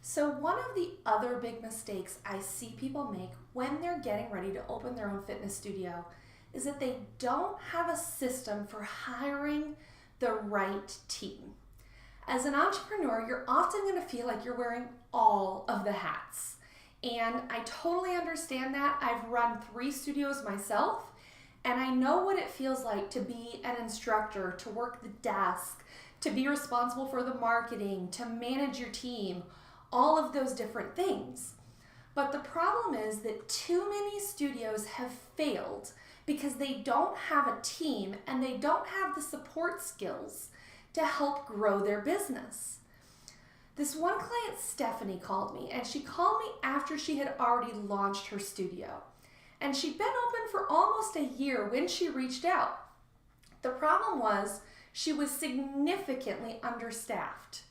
So one of the other big mistakes I see people make when they're getting ready to open their own fitness studio is that they don't have a system for hiring the right team. As an entrepreneur, you're often going to feel like you're wearing all of the hats. And I totally understand that. I've run 3 studios myself, and I know what it feels like to be an instructor, to work the desk, to be responsible for the marketing, to manage your team, all of those different things. But the problem is that too many studios have failed because they don't have a team and they don't have the support skills to help grow their business. This one client, Stephanie, called me, and she called me after she had already launched her studio. And she'd been open for almost a year when she reached out. The problem was she was significantly understaffed.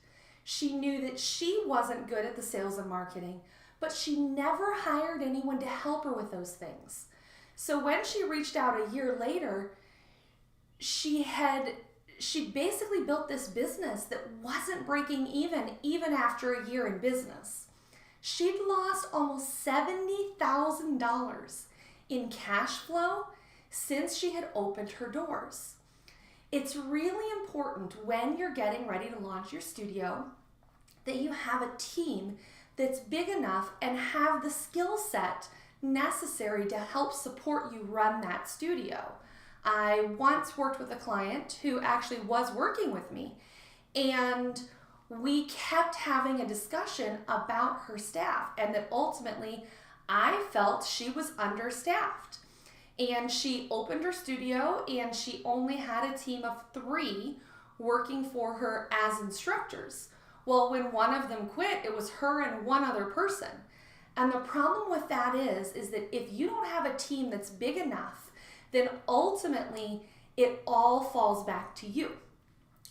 She knew that she wasn't good at the sales and marketing, but she never hired anyone to help her with those things. So when she reached out a year later, she basically built this business that wasn't breaking even after a year in business. She'd lost almost $70,000 in cash flow since she had opened her doors. It's really important when you're getting ready to launch your studio that you have a team that's big enough and have the skill set necessary to help support you run that studio. I once worked with a client who actually was working with me, and we kept having a discussion about her staff, and that ultimately I felt she was understaffed. And she opened her studio and she only had a team of 3 working for her as instructors. Well, when one of them quit, it was her and one other person. And the problem with that is that if you don't have a team that's big enough, then ultimately it all falls back to you.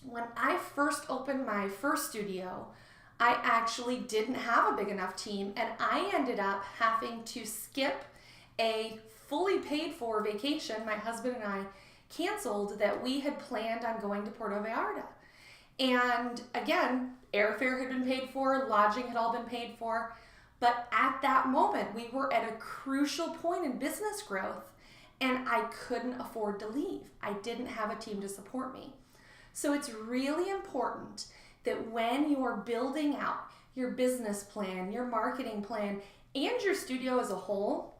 When I first opened my first studio, I actually didn't have a big enough team, and I ended up having to skip a fully paid for vacation my husband and I canceled that we had planned on going to Puerto Vallarta. And again, airfare had been paid for, lodging had all been paid for, but at that moment we were at a crucial point in business growth and I couldn't afford to leave. I didn't have a team to support me. So it's really important that when you're building out your business plan, your marketing plan, and your studio as a whole,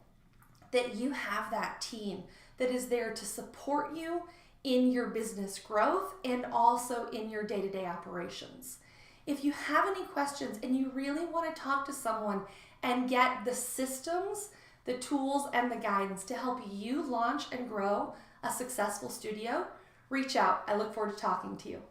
that you have that team that is there to support you in your business growth and also in your day-to-day operations. If you have any questions and you really want to talk to someone and get the systems, the tools, and the guidance to help you launch and grow a successful studio, reach out. I look forward to talking to you.